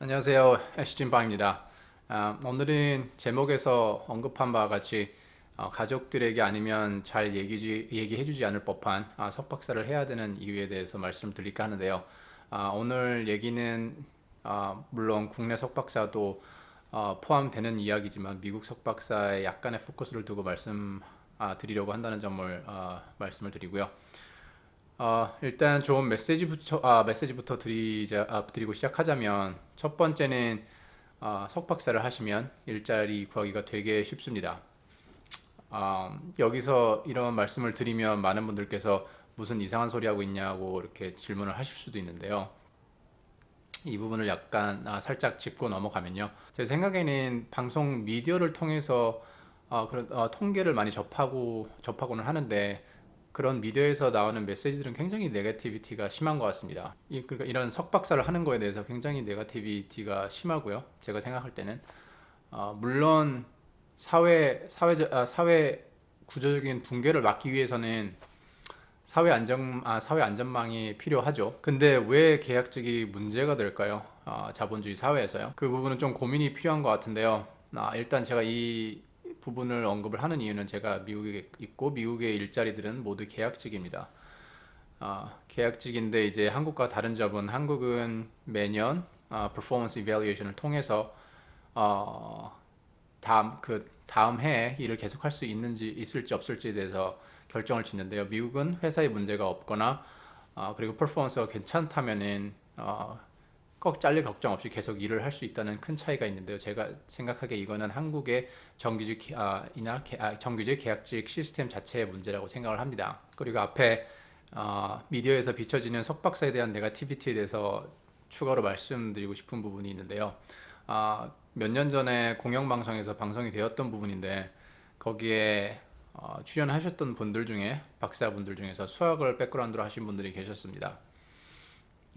안녕하세요. 애쉬진방입니다. 오늘은 제목에서 언급한 바와 같이 가족들에게 아니면 잘 얘기해주지 않을 법한 석박사를 해야 되는 이유에 대해서 말씀드릴까 하는데요. 오늘 얘기는 물론 국내 석박사도 포함되는 이야기지만 미국 석박사에 약간의 포커스를 두고 드리려고 한다는 점을 말씀을 드리고요. 일단 좋은 메시지부터 드리고 시작하자면 첫 번째는 석박사를 하시면 일자리 구하기가 되게 쉽습니다. 여기서 이런 말씀을 드리면 많은 분들께서 무슨 이상한 소리 하고 있냐고 이렇게 질문을 하실 수도 있는데요. 이 부분을 약간 살짝 짚고 넘어가면요. 제 생각에는 방송 미디어를 통해서 그런 통계를 많이 접하고는 하는데 그런 미디어에서 나오는 메시지들은 굉장히 네거티비티가 심한 것 같습니다. 그러니까 이런 석박사를 하는 거에 대해서 굉장히 네거티비티가 심하고요. 제가 생각할 때는 물론 사회 구조적인 붕괴를 막기 위해서는 사회 안전망이 필요하죠. 근데 왜 계약직이 문제가 될까요? 자본주의 사회에서요. 그 부분은 좀 고민이 필요한 것 같은데요. 일단 제가 이 부분을 언급을 하는 이유는 제가 미국에 있고 미국의 일자리들은 모두 계약직입니다. 계약직인데 이제 한국과 다른 점은 한국은 매년 performance evaluation을 통해서 어, 다음 해에 일을 계속할 수 있을지 없을지에 대해서 결정을 짓는데요. 미국은 회사에 문제가 없거나 그리고 퍼포먼스가 괜찮다면은 꼭 잘릴 걱정 없이 계속 일을 할 수 있다는 큰 차이가 있는데요. 제가 생각하기에 이거는 한국의 정규직 계약직 시스템 자체의 문제라고 생각을 합니다. 그리고 앞에 미디어에서 비춰지는 석박사에 대한 네거티비티에 대해서 추가로 말씀드리고 싶은 부분이 있는데요. 몇 년 전에 공영방송에서 방송이 되었던 부분인데 거기에 출연하셨던 분들 중에 박사분들 중에서 수학을 백그라운드로 하신 분들이 계셨습니다.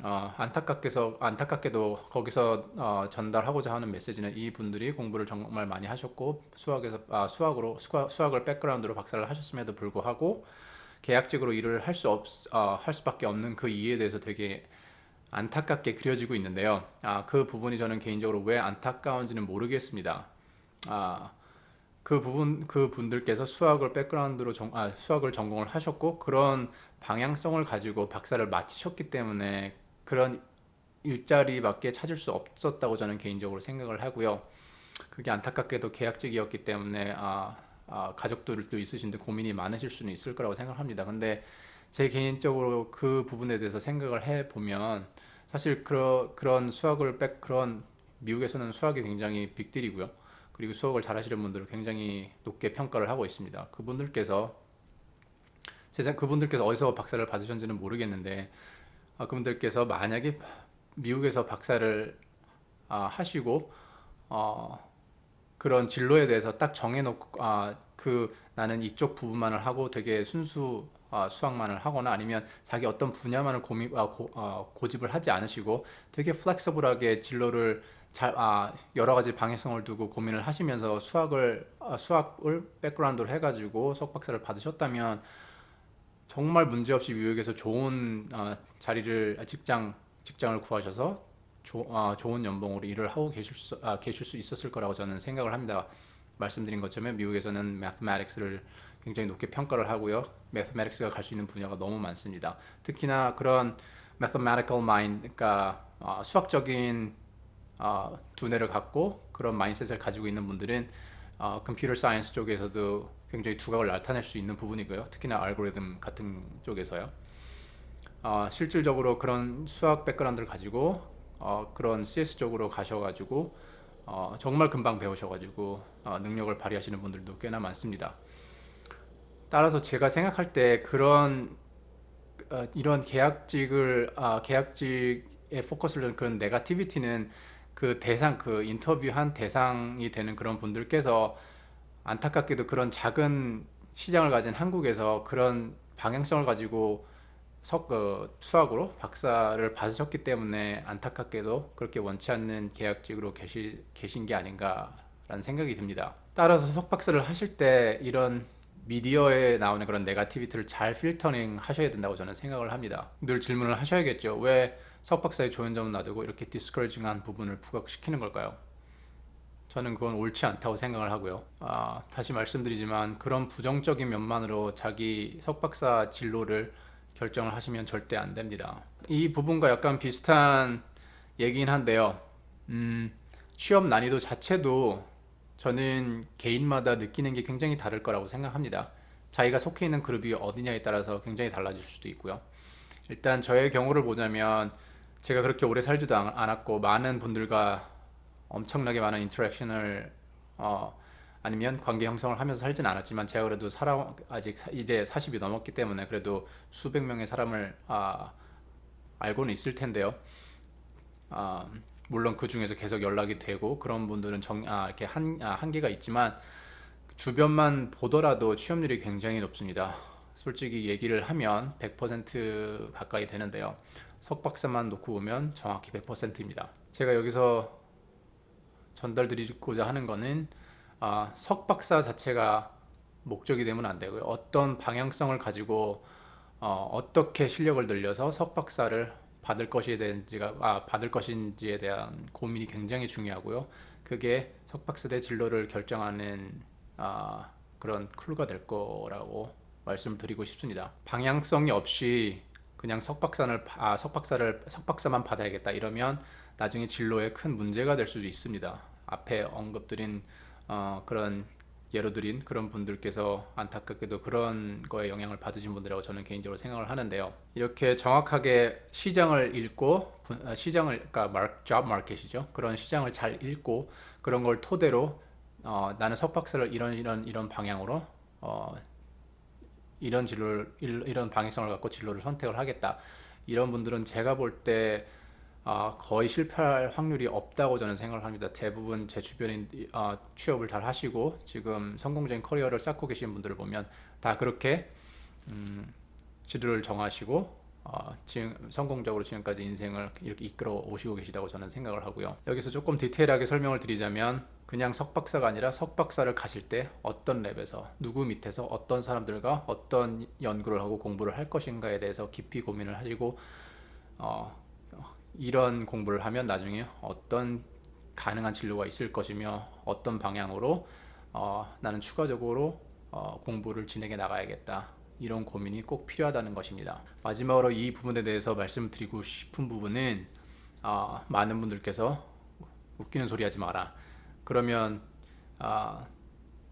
안타깝게도 거기서 전달하고자 하는 메시지는 이 분들이 공부를 정말 많이 하셨고 수학을 백그라운드로 박사를 하셨음에도 불구하고 계약직으로 일을 할 수밖에 없는 그 이유에 대해서 되게 안타깝게 그려지고 있는데요. 그 부분이 저는 개인적으로 왜 안타까운지는 모르겠습니다. 아, 그 분들께서 수학을 전공을 하셨고 그런 방향성을 가지고 박사를 마치셨기 때문에 그런 일자리밖에 찾을 수 없었다고 저는 개인적으로 생각을 하고요. 그게 안타깝게도 계약직이었기 때문에 가족들도 있으신데 고민이 많으실 수는 있을 거라고 생각합니다. 근데 제 개인적으로 그 부분에 대해서 생각을 해 보면 사실 그런 미국에서는 수학이 굉장히 빅딜이고요. 그리고 수학을 잘하시는 분들을 굉장히 높게 평가를 하고 있습니다. 그분들께서 어디서 박사를 받으셨는지는 모르겠는데 그분들께서 만약에 미국에서 박사를 하시고 어, 그런 진로에 대해서 딱 정해놓고 나는 이쪽 부분만을 하고 되게 순수 수학만을 하거나 아니면 자기 어떤 분야만을 고집을 하지 않으시고 되게 플렉서블하게 진로를 여러 가지 방향성을 두고 고민을 하시면서 수학을 백그라운드로 해가지고 석박사를 받으셨다면 정말 문제없이 미국에서 좋은 직장을 구하셔서 좋은 연봉으로 일을 하고 계실 수 있었을 거라고 저는 생각을 합니다. 말씀드린 것처럼 미국에서는 mathematics를 굉장히 높게 평가를 하고요. mathematics가 갈 수 있는 분야가 너무 많습니다. 특히나 그런 mathematical mind, 그러니까 수학적인 두뇌를 갖고 그런 마인셋을 가지고 있는 분들은 컴퓨터 사이언스 쪽에서도 굉장히 두각을 나타낼 수 있는 부분이고요. 특히나 알고리즘 같은 쪽에서요. 실질적으로 그런 수학 백그라운드를 가지고 그런 CS 쪽으로 가셔가지고 정말 금방 배우셔가지고 능력을 발휘하시는 분들도 꽤나 많습니다. 따라서 제가 생각할 때 이런 계약직에 포커스를 둔 그런 네가티비티는 그 인터뷰한 대상이 되는 그런 분들께서 안타깝게도 그런 작은 시장을 가진 한국에서 그런 방향성을 가지고 수학으로 박사를 받으셨기 때문에 안타깝게도 그렇게 원치 않는 계약직으로 계신 게 아닌가라는 생각이 듭니다. 따라서 석박사를 하실 때 이런 미디어에 나오는 그런 네거티비티를 잘 필터링 하셔야 된다고 저는 생각을 합니다. 늘 질문을 하셔야겠죠. 왜 석박사의 좋은 점은 놔두고 이렇게 디스커리징한 부분을 부각시키는 걸까요? 저는 그건 옳지 않다고 생각을 하고요. 다시 말씀드리지만 그런 부정적인 면만으로 자기 석박사 진로를 결정을 하시면 절대 안 됩니다. 이 부분과 약간 비슷한 얘기긴 한데요. 취업 난이도 자체도 저는 개인마다 느끼는 게 굉장히 다를 거라고 생각합니다. 자기가 속해 있는 그룹이 어디냐에 따라서 굉장히 달라질 수도 있고요. 일단 저의 경우를 보자면 제가 그렇게 오래 살지도 않았고 많은 분들과 엄청나게 많은 인터랙션을 아니면 관계 형성을 하면서 살진 않았지만 제가 그래도 아직 이제 40이 넘었기 때문에 그래도 수백 명의 사람을 알고는 있을 텐데요. 아, 물론 그 중에서 계속 연락이 되고 그런 분들은 이렇게 한계가 있지만 주변만 보더라도 취업률이 굉장히 높습니다. 솔직히 얘기를 하면 100% 가까이 되는데요. 석박사만 놓고 보면 정확히 100%입니다. 제가 여기서 전달드리고자 하는 거는 석박사 자체가 목적이 되면 안 되고요. 어떤 방향성을 가지고 어떻게 실력을 늘려서 석박사를 받을 것인지에 대한 고민이 굉장히 중요하고요. 그게 석박사대 진로를 결정하는 그런 클루가 될 거라고 말씀을 드리고 싶습니다. 방향성이 없이 그냥 석박사만 받아야겠다 이러면 나중에 진로에 큰 문제가 될 수도 있습니다. 앞에 언급드린 그런 예로 드린 그런 분들께서 안타깝게도 그런 거에 영향을 받으신 분들이라고 저는 개인적으로 생각을 하는데요. 이렇게 정확하게 시장을 읽고 그러니까 job market이죠. 그런 시장을 잘 읽고 그런 걸 토대로 나는 석박사를 이런 방향으로 이런 방향성을 갖고 진로를 선택을 하겠다. 이런 분들은 제가 볼때 거의 실패할 확률이 없다고 저는 생각을 합니다. 대부분 제 주변인 취업을 잘 하시고 지금 성공적인 커리어를 쌓고 계신 분들을 보면 다 그렇게 진로를 정하시고 지금 성공적으로 지금까지 인생을 이렇게 이끌어 오시고 계시다고 저는 생각을 하고요. 여기서 조금 디테일하게 설명을 드리자면 그냥 석박사가 아니라 석박사를 가실 때 어떤 랩에서 누구 밑에서 어떤 사람들과 어떤 연구를 하고 공부를 할 것인가에 대해서 깊이 고민을 하시고 어, 이런 공부를 하면 나중에 어떤 가능한 진로가 있을 것이며 어떤 방향으로 나는 추가적으로 공부를 진행해 나가야겠다. 이런 고민이 꼭 필요하다는 것입니다. 마지막으로 이 부분에 대해서 말씀드리고 싶은 부분은 많은 분들께서 웃기는 소리 하지 마라. 그러면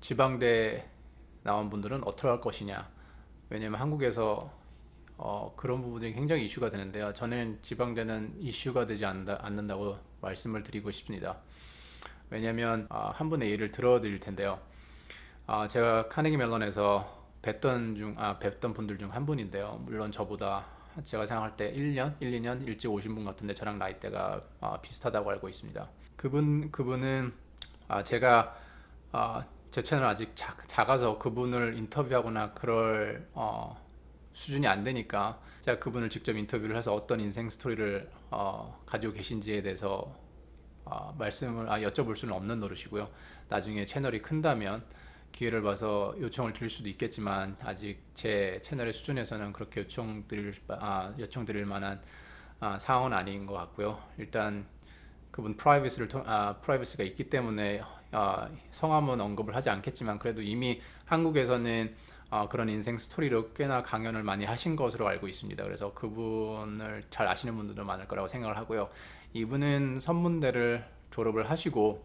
지방대 나온 분들은 어떻게 할 것이냐. 왜냐면 한국에서 그런 부분이 굉장히 이슈가 되는데요. 저는 지방대는 이슈가 되지 않는다고 말씀을 드리고 싶습니다. 왜냐하면 한 분의 예를 들어드릴 텐데요. 제가 카네기 멜론에서 뵀던 분들 중 한 분인데요. 물론 저보다 제가 생각할 때 1년, 1, 2년 일찍 오신 분 같은데 저랑 나이대가 비슷하다고 알고 있습니다. 그분은 제가 제 채널 아직 작아서 그분을 인터뷰하거나 그럴 수준이 안 되니까 제가 그분을 직접 인터뷰를 해서 어떤 인생 스토리를 가지고 계신지에 대해서 말씀을 여쭤볼 수는 없는 노릇이고요. 나중에 채널이 큰다면 기회를 봐서 요청을 드릴 수도 있겠지만 아직 제 채널의 수준에서는 그렇게 요청드릴 만한 상황은 아닌 것 같고요. 일단 그분 프라이버시가 있기 때문에 성함은 언급을 하지 않겠지만 그래도 이미 한국에서는 그런 인생 스토리로 꽤나 강연을 많이 하신 것으로 알고 있습니다. 그래서 그분을 잘 아시는 분들도 많을 거라고 생각을 하고요. 이분은 선문대를 졸업을 하시고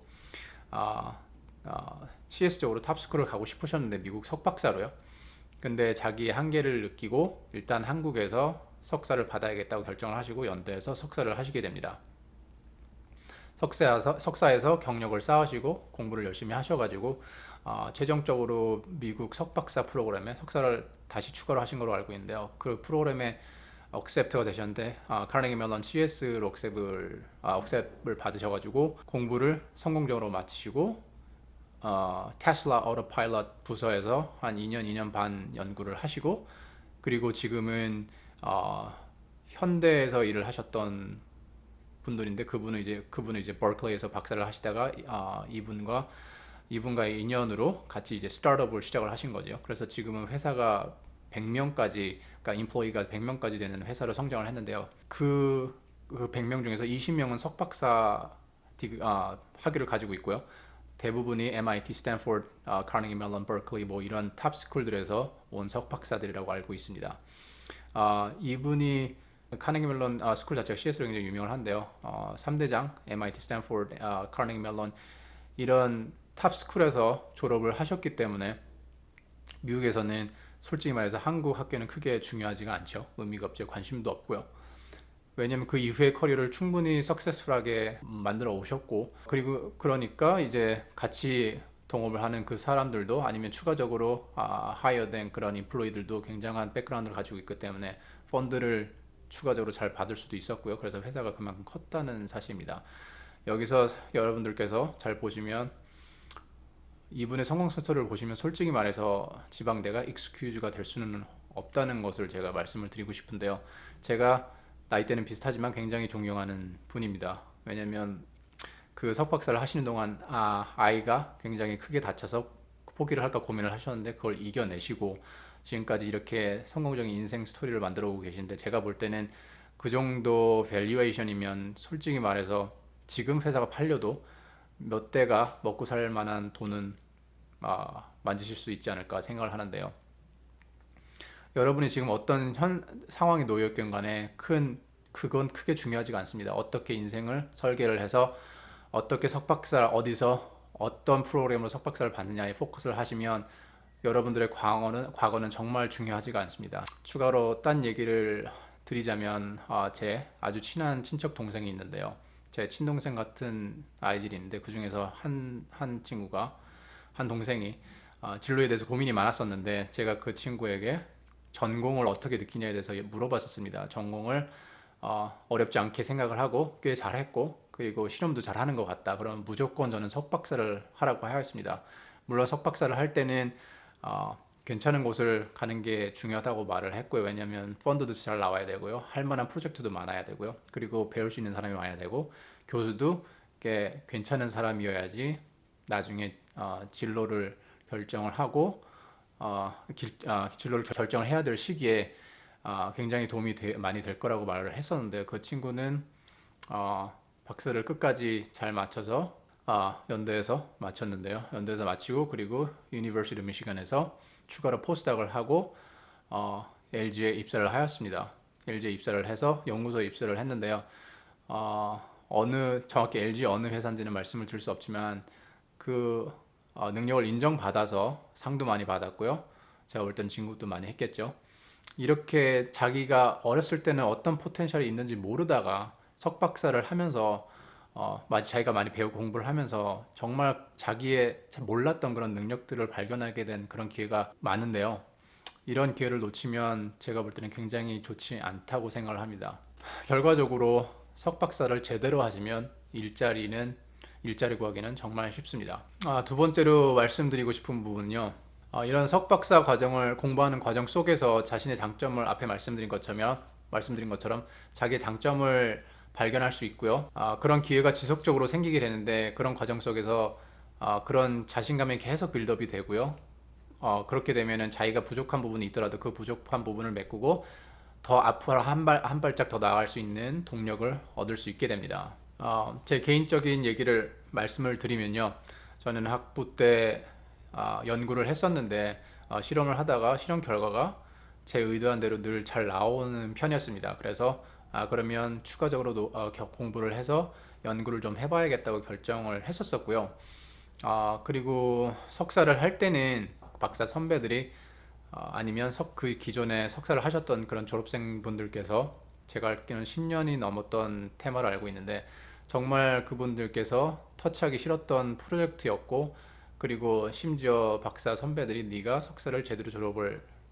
CS 쪽으로 탑스쿨을 가고 싶으셨는데 미국 석박사로요. 근데 자기 한계를 느끼고 일단 한국에서 석사를 받아야겠다고 결정을 하시고 연대에서 석사를 하시게 됩니다. 석사에서 경력을 쌓으시고 공부를 열심히 하셔가지고 최종적으로 미국 석박사 프로그램에 석사를 다시 추가로 하신 걸로 알고 있는데요. 그 프로그램에 억셉트가 되셨는데 카네기 멜론 CS로 억셉을 받으셔가지고 공부를 성공적으로 마치시고 테슬라 오토파일럿 부서에서 한 2년 반 연구를 하시고 그리고 지금은 현대에서 일을 하셨던 분들인데 그분은 이제 버클리에서 박사를 하시다가 이분과 이분과의 인연으로 같이 이제 스타트업을 시작을 하신 거죠. 그래서 지금은 회사가 100명까지, 그러니까 인플로이가 100명까지 되는 회사로 성장을 했는데요. 그 100명 중에서 20명은 석박사 학위를 가지고 있고요. 대부분이 MIT, 스탠포드, 카네기 멜론, 버클리 뭐 이런 탑 스쿨들에서 온 석박사들이라고 알고 있습니다. 이분이 카네기 멜론 스쿨 자체가 CS로 굉장히 유명을 한데요. 3대장 MIT, 스탠포드, 카네기 멜론 이런 탑 스쿨에서 졸업을 하셨기 때문에 미국에서는 솔직히 말해서 한국 학교는 크게 중요하지가 않죠. 의미가 없죠. 관심도 없고요. 왜냐면 그 이후의 커리어를 충분히 석세스풀하게 만들어 오셨고, 그리고 그러니까 이제 같이 동업을 하는 그 사람들도 아니면 추가적으로 하이어된 그런 인플로이들도 굉장한 백그라운드를 가지고 있기 때문에 펀드를 추가적으로 잘 받을 수도 있었고요. 그래서 회사가 그만큼 컸다는 사실입니다. 여기서 여러분들께서 잘 보시면 이분의 성공 스토리를 보시면 솔직히 말해서 지방대가 익스큐즈가 될 수는 없다는 것을 제가 말씀을 드리고 싶은데요. 제가 나이대는 비슷하지만 굉장히 존경하는 분입니다. 왜냐면 그 석박사를 하시는 동안 아이가 굉장히 크게 다쳐서 포기를 할까 고민을 하셨는데 그걸 이겨내시고 지금까지 이렇게 성공적인 인생 스토리를 만들어 오고 계신데, 제가 볼 때는 그 정도 밸류에이션이면 솔직히 말해서 지금 회사가 팔려도 몇 대가 먹고 살 만한 돈은 만지실 수 있지 않을까 생각을 하는데요. 여러분이 지금 어떤 상황에 놓여 있건 간에 그건 크게 중요하지가 않습니다. 어떻게 인생을 설계를 해서 어떻게 석박사 어디서 어떤 프로그램으로 석박사를 받느냐에 포커스를 하시면 여러분들의 과거는 정말 중요하지가 않습니다. 추가로 딴 얘기를 드리자면 제 아주 친한 친척 동생이 있는데요. 제 친동생 같은 아이들이 있는데 그 중에서 한 친구가 한 동생이 진로에 대해서 고민이 많았었는데 제가 그 친구에게 전공을 어떻게 느끼냐에 대해서 물어봤었습니다. 전공을 어렵지 않게 생각을 하고 꽤 잘했고 그리고 실험도 잘하는 것 같다. 그러면 무조건 저는 석박사를 하라고 하였습니다. 물론 석박사를 할 때는 괜찮은 곳을 가는 게 중요하다고 말을 했고요. 왜냐하면 펀드도 잘 나와야 되고요. 할 만한 프로젝트도 많아야 되고요. 그리고 배울 수 있는 사람이 많아야 되고 교수도 꽤 괜찮은 사람이어야지 나중에 진로를 결정을 하고 진로를 결정을 해야 될 시기에 굉장히 도움이 많이 될 거라고 말을 했었는데 그 친구는 박사를 끝까지 잘 맞춰서 연대에서 마쳤는데요. 연대에서 마치고 그리고 유니버시티 미시간에서 추가로 포스닥을 하고 LG에 입사를 하였습니다. LG에 입사를 해서 연구소에 입사를 했는데요. 정확히 LG 어느 회사인지는 말씀을 드릴 수 없지만 그 능력을 인정받아서 상도 많이 받았고요. 제가 볼 때는 진급도 많이 했겠죠. 이렇게 자기가 어렸을 때는 어떤 포텐셜이 있는지 모르다가 석박사를 하면서 자기가 많이 배우고 공부를 하면서 정말 자기의 잘 몰랐던 그런 능력들을 발견하게 된 그런 기회가 많은데요. 이런 기회를 놓치면 제가 볼 때는 굉장히 좋지 않다고 생각을 합니다. 결과적으로 석박사를 제대로 하시면 일자리 구하기는 정말 쉽습니다. 두 번째로 말씀드리고 싶은 부분은요. 이런 석박사 과정을 공부하는 과정 속에서 자신의 장점을 앞에 말씀드린 것처럼 자기의 장점을 발견할 수 있고요. 그런 기회가 지속적으로 생기게 되는데 그런 과정 속에서 그런 자신감이 계속 빌드업이 되고요. 그렇게 되면은 자기가 부족한 부분이 있더라도 그 부족한 부분을 메꾸고 더 앞으로 한 발짝 더 나아갈 수 있는 동력을 얻을 수 있게 됩니다. 제 개인적인 얘기를 말씀을 드리면요. 저는 학부 때 연구를 했었는데 실험을 하다가 실험 결과가 제 의도한 대로 늘 잘 나오는 편이었습니다. 그래서 그러면 추가적으로 공부를 해서 연구를 좀 해봐야겠다고 결정을 했었었고요. 그리고 석사를 할 때는 박사 선배들이 아니면 그 기존에 석사를 하셨던 그런 졸업생 분들께서 제가 알기로는 10년이 넘었던 테마를 알고 있는데 정말 그분들께서 터치하기 싫었던 프로젝트였고 그리고 심지어 박사 선배들이 네가 석사를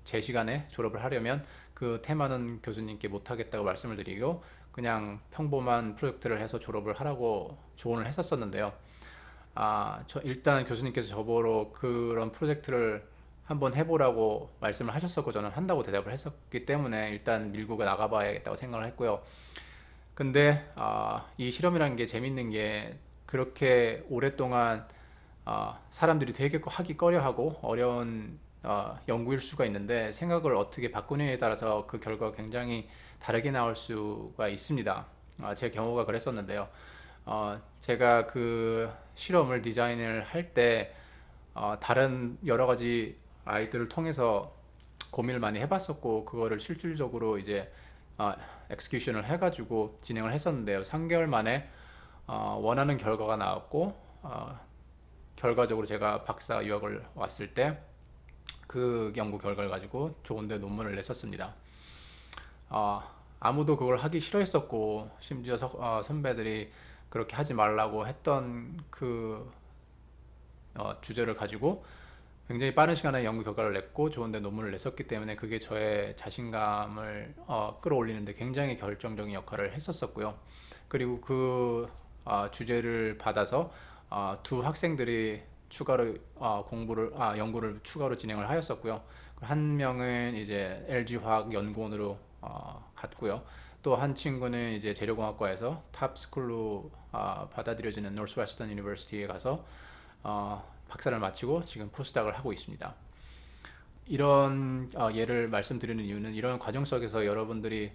제 시간에 졸업을 하려면 그 테마는 교수님께 못하겠다고 말씀을 드리고 그냥 평범한 프로젝트를 해서 졸업을 하라고 조언을 했었었는데요. 일단 교수님께서 저보러 그런 프로젝트를 한번 해보라고 말씀을 하셨었고 저는 한다고 대답을 했었기 때문에 일단 밀고 나가봐야겠다고 생각을 했고요. 근데 이 실험이라는 게 재밌는 게 그렇게 오랫동안 사람들이 되게 하기 꺼려하고 어려운 연구일 수가 있는데 생각을 어떻게 바꾸느냐에 따라서 그 결과가 굉장히 다르게 나올 수가 있습니다. 제 경우가 그랬었는데요. 제가 그 실험을 디자인을 할 때 다른 여러 가지 아이들을 통해서 고민을 많이 해봤었고 그거를 실질적으로 이제 엑스큐션을 해가지고 진행을 했었는데요. 3개월 만에 원하는 결과가 나왔고 결과적으로 제가 박사 유학을 왔을 때 그 연구 결과를 가지고 좋은데 논문을 냈었습니다. 아무도 그걸 하기 싫어했었고 심지어 선배들이 그렇게 하지 말라고 했던 그 주제를 가지고 굉장히 빠른 시간에 연구 결과를 냈고 좋은데 논문을 냈었기 때문에 그게 저의 자신감을 끌어올리는데 굉장히 결정적인 역할을 했었었고요. 그리고 그 주제를 받아서 두 학생들이 추가로 연구를 추가로 진행을 하였었고요. 한 명은 이제 LG 화학 연구원으로 갔고요. 또 한 친구는 이제 재료공학과에서 탑 스쿨로 받아들여지는 노스웨스턴 유니버시티에 가서 박사를 마치고 지금 포스닥을 하고 있습니다. 이런 예를 말씀드리는 이유는 이런 과정 속에서 여러분들이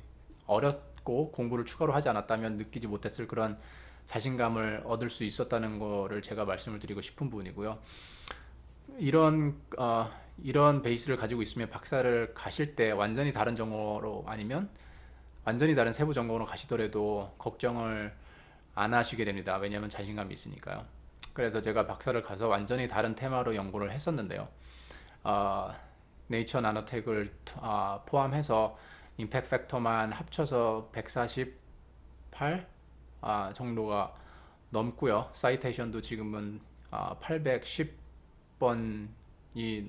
어렵고 공부를 추가로 하지 않았다면 느끼지 못했을 그런 자신감을 얻을 수 있었다는 거를 제가 말씀을 드리고 싶은 부분이고요. 이런 베이스를 가지고 있으면 박사를 가실 때 완전히 다른 전공으로 아니면 완전히 다른 세부 전공으로 가시더라도 걱정을 안 하시게 됩니다. 왜냐하면 자신감이 있으니까요. 그래서 제가 박사를 가서 완전히 다른 테마로 연구를 했었는데요. 네이처 나노텍을 포함해서 임팩트 팩터만 합쳐서 148 정도가 넘고요. 사이테이션도 지금은 810번이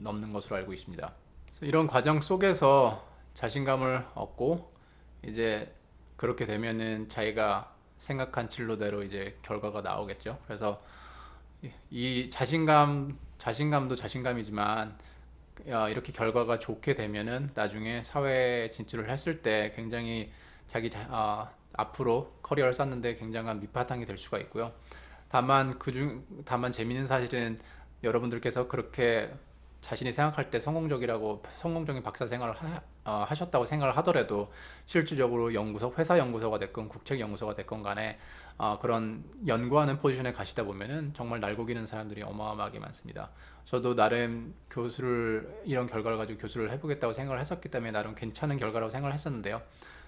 넘는 것으로 알고 있습니다. 이런 과정 속에서 자신감을 얻고 이제 그렇게 되면은 자기가 생각한 진로대로 이제 결과가 나오겠죠. 그래서 이 자신감도 자신감이지만 이렇게 결과가 좋게 되면은 나중에 사회 진출을 했을 때 굉장히 앞으로 커리어를 쌓는데 굉장한 밑바탕이 될 수가 있고요. 다만 재미있는 사실은 여러분들께서 그렇게 자신이 생각할 때 성공적인 박사 생활을 하셨다고 생각을 하더라도 실질적으로 회사 연구소가 됐건 국책 연구소가 됐건 간에 그런 연구하는 포지션에 가시다 보면은 정말 날고기는 사람들이 어마어마하게 많습니다. 저도 나름 이런 결과를 가지고 교수를 해보겠다고 생각을 했었기 때문에 나름 괜찮은 결과라고 생각을 했었는데요.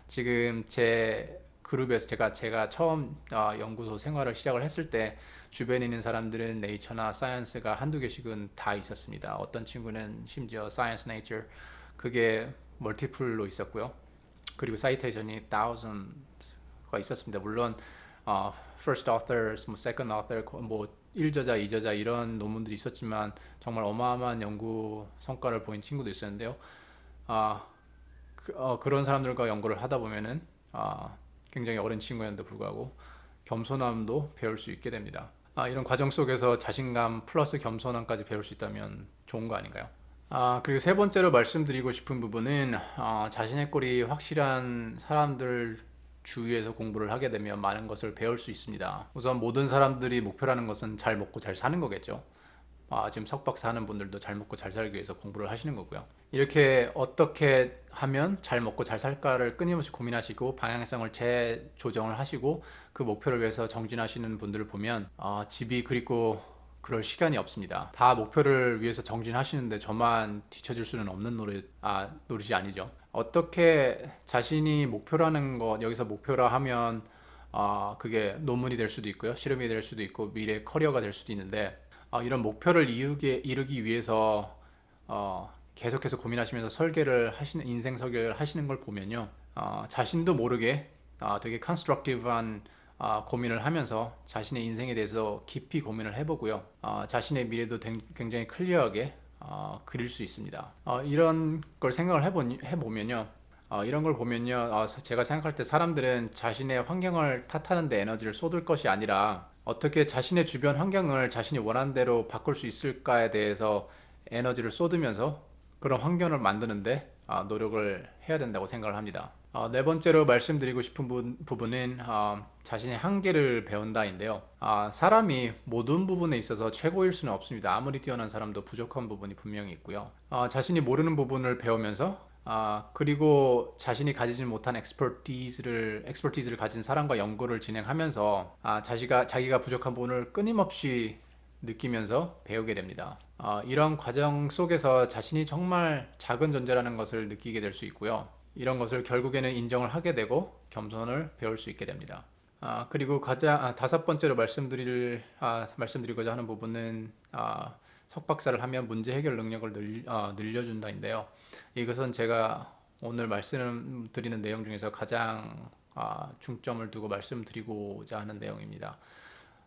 지금 제 그룹에서 제가 처음 연구소 생활을 시작을 했을 때 주변에 있는 사람들은 네이처나 사이언스가 한두 개씩은 다 있었습니다. 어떤 친구는 심지어 사이언스 네이처 그게 멀티플로 있었고요. 그리고 사이테이션이 thousands가 있었습니다. 물론 first authors, second author, 1저자, 2저자 이런 논문들이 있었지만 정말 어마어마한 연구 성과를 보인 친구도 있었는데요. 그런 사람들과 연구를 하다 보면은 굉장히 어린 친구였는데 불구하고 겸손함도 배울 수 있게 됩니다. 이런 과정 속에서 자신감 플러스 겸손함까지 배울 수 있다면 좋은 거 아닌가요? 그리고 세 번째로 말씀드리고 싶은 부분은 자신의 꼴이 확실한 사람들 주위에서 공부를 하게 되면 많은 것을 배울 수 있습니다. 우선 모든 사람들이 목표라는 것은 잘 먹고 잘 사는 거겠죠. 지금 석박사 하는 분들도 잘 먹고 잘 살기 위해서 공부를 하시는 거고요. 이렇게 어떻게 하면 잘 먹고 잘 살까를 끊임없이 고민하시고 방향성을 재조정을 하시고 그 목표를 위해서 정진하시는 분들을 보면 집이 그립고 그럴 시간이 없습니다. 다 목표를 위해서 정진하시는데 저만 뒤처질 수는 없는 노릇이 아니죠. 어떻게 자신이 목표라는 것, 여기서 목표라 하면 그게 논문이 될 수도 있고요. 실험이 될 수도 있고 미래 커리어가 될 수도 있는데 이런 목표를 이루기 위해서 계속해서 고민하시면서 인생 설계를 하시는 걸 보면요. 자신도 모르게 되게 컨스트럭티브한 고민을 하면서 자신의 인생에 대해서 깊이 고민을 해보고요. 자신의 미래도 굉장히 클리어하게 그릴 수 있습니다. 이런 걸 생각을 해보면요. 이런 걸 보면요. 제가 생각할 때 사람들은 자신의 환경을 탓하는 데 에너지를 쏟을 것이 아니라 어떻게 자신의 주변 환경을 자신이 원하는 대로 바꿀 수 있을까에 대해서 에너지를 쏟으면서 그런 환경을 만드는데 노력을 해야 된다고 생각을 합니다. 네 번째로 말씀드리고 싶은 부분은 자신의 한계를 배운다인데요. 사람이 모든 부분에 있어서 최고일 수는 없습니다. 아무리 뛰어난 사람도 부족한 부분이 분명히 있고요. 자신이 모르는 부분을 배우면서 그리고 자신이 가지지 못한 엑스퍼티즈를 가진 사람과 연구를 진행하면서 자기가 부족한 부분을 끊임없이 느끼면서 배우게 됩니다. 이런 과정 속에서 자신이 정말 작은 존재라는 것을 느끼게 될 수 있고요. 이런 것을 결국에는 인정을 하게 되고 겸손을 배울 수 있게 됩니다. 그리고 다섯 번째로 말씀드리고자 하는 부분은 석박사를 하면 문제 해결 능력을 늘려준다인데요. 이것은 제가 오늘 말씀드리는 내용 중에서 가장 중점을 두고 말씀드리고자 하는 내용입니다.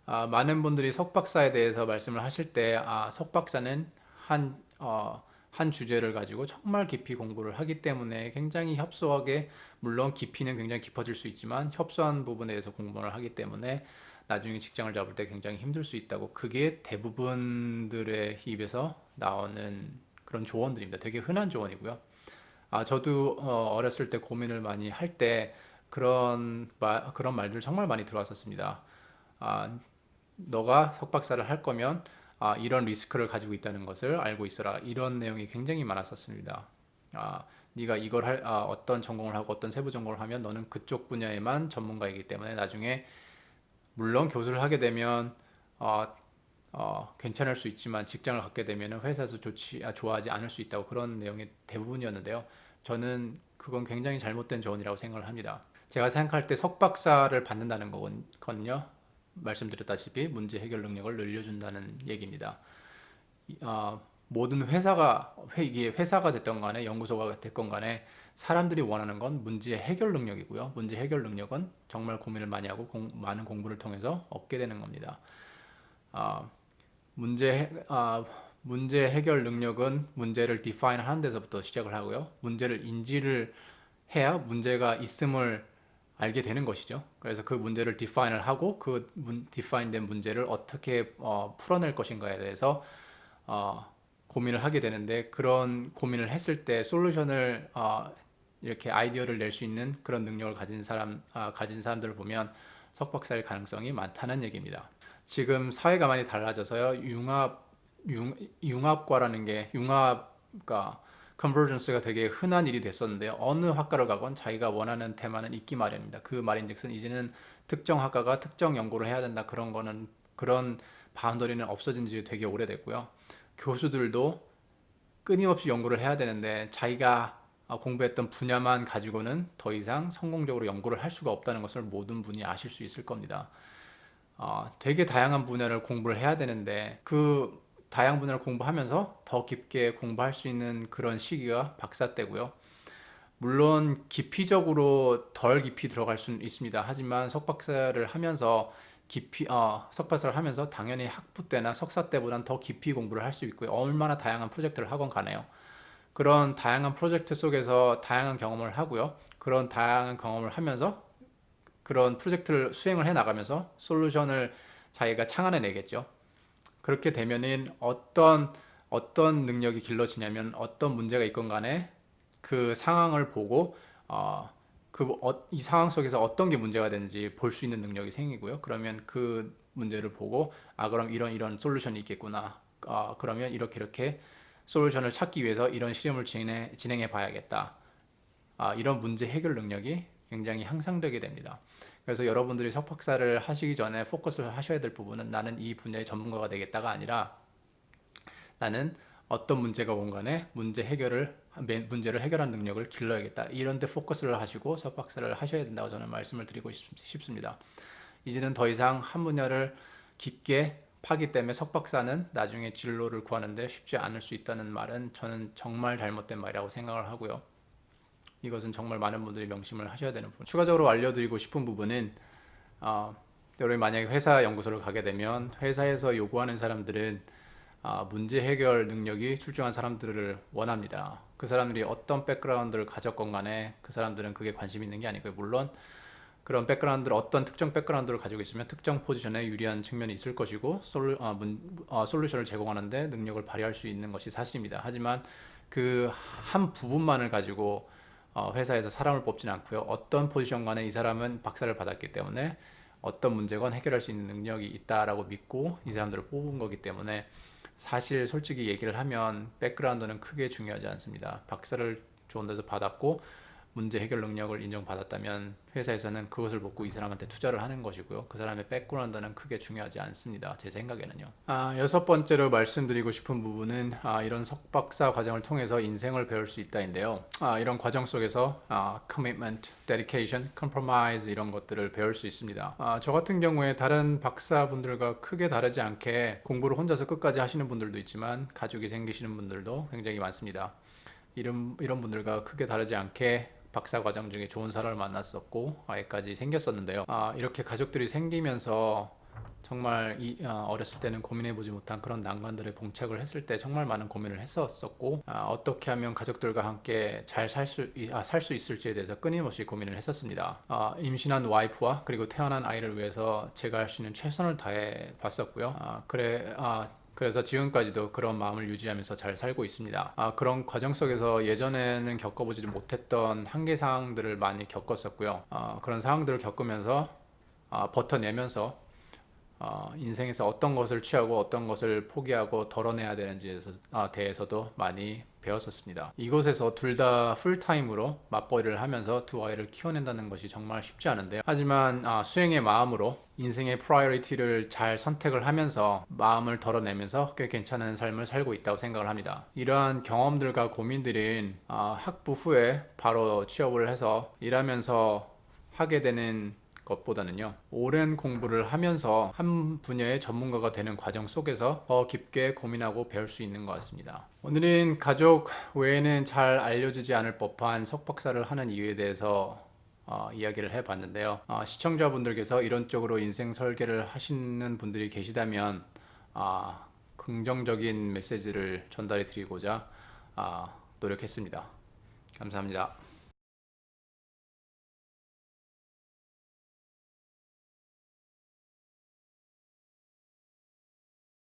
많은 분들이 석박사에 대해서 말씀을 하실 때, 석박사는 한 주제를 가지고 정말 깊이 공부를 하기 때문에 굉장히 협소하게, 물론 깊이는 굉장히 깊어질 수 있지만 협소한 부분에 대해서 공부를 하기 때문에 나중에 직장을 잡을 때 굉장히 힘들 수 있다고, 그게 대부분들의 입에서 나오는 그런 조언들입니다. 되게 흔한 조언이고요. 저도 어렸을 때 고민을 많이 할 때 그런 말들 정말 많이 들어왔었습니다. 아, 너가 석박사를 할 거면 이런 리스크를 가지고 있다는 것을 알고 있어라. 이런 내용이 굉장히 많았었습니다. 네가 어떤 전공을 하고 어떤 세부 전공을 하면 너는 그쪽 분야에만 전문가이기 때문에 나중에 물론 교수를 하게 되면 어, 괜찮을 수 있지만 직장을 갖게 되면 회사에서 좋아하지 않을 수 있다고, 그런 내용이 대부분이었는데요. 저는 그건 굉장히 잘못된 조언이라고 생각을 합니다. 제가 생각할 때 석박사를 받는다는 거는요, 말씀드렸다시피 문제 해결 능력을 늘려준다는 얘기입니다. 모든 이게 회사가 됐던 간에 연구소가 됐건 간에 사람들이 원하는 건 문제 해결 능력이고요. 문제 해결 능력은 정말 고민을 많이 하고 많은 공부를 통해서 얻게 되는 겁니다. 아, 문제 해결 능력은 문제를 define 하는 데서부터 시작을 하고요. 문제를 인지를 해야 문제가 있음을 알게 되는 것이죠. 그래서 그 문제를 define을 하고 define된 문제를 어떻게 풀어낼 것인가에 대해서 고민을 하게 되는데, 그런 고민을 했을 때 솔루션을 이렇게 아이디어를 낼 수 있는 그런 능력을 가진 사람들을 보면 석박사일 가능성이 많다는 얘기입니다. 지금 사회가 많이 달라져서요. 융합과 컨버전스가 되게 흔한 일이 됐었는데요. 어느 학과를 가건 자기가 원하는 테마는 있기 마련입니다. 그 말인즉슨 이제는 특정 학과가 특정 연구를 해야 된다, 그런 바운더리는 없어진 지 되게 오래됐고요. 교수들도 끊임없이 연구를 해야 되는데 자기가 공부했던 분야만 가지고는 더 이상 성공적으로 연구를 할 수가 없다는 것을 모든 분이 아실 수 있을 겁니다. 되게 다양한 분야를 공부를 해야 되는데 그 다양한 분야를 공부하면서 더 깊게 공부할 수 있는 그런 시기가 박사 때고요. 물론 덜 깊이 들어갈 수는 있습니다. 하지만 석박사를 하면서 당연히 학부 때나 석사 때보다는 더 깊이 공부를 할 수 있고요. 얼마나 다양한 프로젝트를 하건 가네요. 그런 다양한 프로젝트 속에서 다양한 경험을 하고요. 그런 다양한 경험을 하면서 그런 프로젝트를 수행을 해 나가면서 솔루션을 자기가 창안해 내겠죠. 그렇게 되면은 어떤 능력이 길러지냐면, 어떤 문제가 있건 간에 그 상황을 보고 이 상황 속에서 어떤 게 문제가 되는지 볼 수 있는 능력이 생기고요. 그러면 그 문제를 보고 그럼 이런 솔루션이 있겠구나. 그러면 이렇게 솔루션을 찾기 위해서 이런 실험을 진행해 봐야겠다. 이런 문제 해결 능력이 굉장히 향상되게 됩니다. 그래서 여러분들이 석박사를 하시기 전에 포커스를 하셔야 될 부분은, 나는 이 분야의 전문가가 되겠다가 아니라 나는 어떤 문제가 온 간에 문제를 해결한 능력을 길러야겠다, 이런 데 포커스를 하시고 석박사를 하셔야 된다고 저는 말씀을 드리고 싶습니다. 이제는 더 이상 한 분야를 깊게 파기 때문에 석박사는 나중에 진로를 구하는데 쉽지 않을 수 있다는 말은 저는 정말 잘못된 말이라고 생각을 하고요. 이것은 정말 많은 분들이 명심을 하셔야 되는 부분. 추가적으로 알려드리고 싶은 부분은, 여러분이 만약에 회사 연구소를 가게 되면 회사에서 요구하는 사람들은 문제 해결 능력이 출중한 사람들을 원합니다. 그 사람들이 어떤 백그라운드를 가졌건 간에 그 사람들은 그게 관심 있는 게 아니고요. 물론 그런 어떤 특정 백그라운드를 가지고 있으면 특정 포지션에 유리한 측면이 있을 것이고 솔루션을 제공하는데 능력을 발휘할 수 있는 것이 사실입니다. 하지만 그 한 부분만을 가지고 회사에서 사람을 뽑지는 않고요. 어떤 포지션 간에 이 사람은 박사를 받았기 때문에 어떤 문제건 해결할 수 있는 능력이 있다라고 믿고 이 사람들을 뽑은 거기 때문에 사실 솔직히 얘기를 하면 백그라운드는 크게 중요하지 않습니다. 박사를 좋은 데서 받았고 문제 해결 능력을 인정받았다면 회사에서는 그것을 보고 이 사람한테 투자를 하는 것이고요. 그 사람의 백그라운드는 크게 중요하지 않습니다. 제 생각에는요. 여섯 번째로 말씀드리고 싶은 부분은 이런 석박사 과정을 통해서 인생을 배울 수 있다인데요. 이런 과정 속에서 commitment, dedication, compromise 이런 것들을 배울 수 있습니다. 저 같은 경우에 다른 박사분들과 크게 다르지 않게 공부를 혼자서 끝까지 하시는 분들도 있지만 가족이 생기시는 분들도 굉장히 많습니다. 이런 분들과 크게 다르지 않게 박사 과정 중에 좋은 사람을 만났었고 아이까지 생겼었는데요. 이렇게 가족들이 생기면서 정말 어렸을 때는 고민해보지 못한 그런 난관들에 봉착을 했을 때 정말 많은 고민을 했었었고 어떻게 하면 가족들과 함께 잘 살 수 있을지에 대해서 끊임없이 고민을 했었습니다. 임신한 와이프와 그리고 태어난 아이를 위해서 제가 할 수 있는 최선을 다해 봤었고요. 그래서 지금까지도 그런 마음을 유지하면서 잘 살고 있습니다. 그런 과정 속에서 예전에는 겪어보지 못했던 한계 사항들을 많이 겪었었고요. 그런 상황들을 겪으면서 버텨내면서 인생에서 어떤 것을 취하고 어떤 것을 포기하고 덜어내야 되는지에 대해서도 많이 배웠었습니다. 이곳에서 둘 다 풀타임으로 맞벌이를 하면서 두 아이를 키워낸다는 것이 정말 쉽지 않은데요. 하지만 수행의 마음으로 인생의 프라이어리티를 잘 선택을 하면서 마음을 덜어내면서 꽤 괜찮은 삶을 살고 있다고 생각을 합니다. 이러한 경험들과 고민들은 학부 후에 바로 취업을 해서 일하면서 하게 되는 것보다는요, 오랜 공부를 하면서 한 분야의 전문가가 되는 과정 속에서 더 깊게 고민하고 배울 수 있는 것 같습니다. 오늘은 가족 외에는 잘 알려지지 않을 법한 석박사를 하는 이유에 대해서 이야기를 해봤는데요. 시청자분들께서 이런 쪽으로 인생 설계를 하시는 분들이 계시다면 긍정적인 메시지를 전달해 드리고자 노력했습니다. 감사합니다.